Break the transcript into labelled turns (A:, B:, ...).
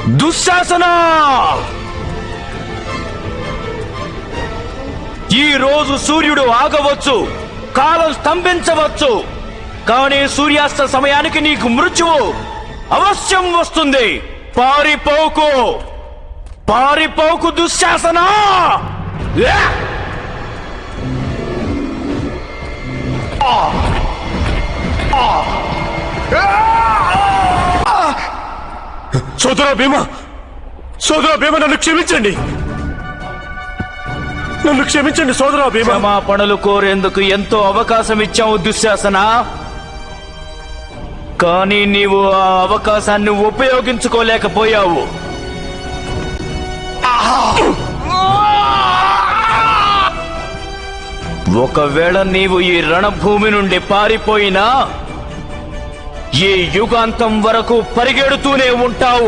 A: దుశ్శాసన! ఈ రోజు సూర్యుడు ఆగవచ్చు, కాలం స్తంభించవచ్చు, కానీ సూర్యాస్త సమయానికి నీకు మృత్యువు అవశ్యం వస్తుంది. పారిపోకు, పారిపోకు దుశ్శాసన!
B: సోదరా భీమా, నన్ను క్షమించండి, సోదరా భీమా.
A: క్షమాపణలు కోరేందుకు ఎంతో అవకాశం ఇచ్చావు దుశ్శాసన, కానీ నీవు ఆ అవకాశాన్ని ఉపయోగించుకోలేకపోయావు. ఒకవేళ నీవు ఈ రణభూమి నుండి పారిపోయినా ఈ యుగాంతం వరకు పరిగెడుతూనే ఉంటావు.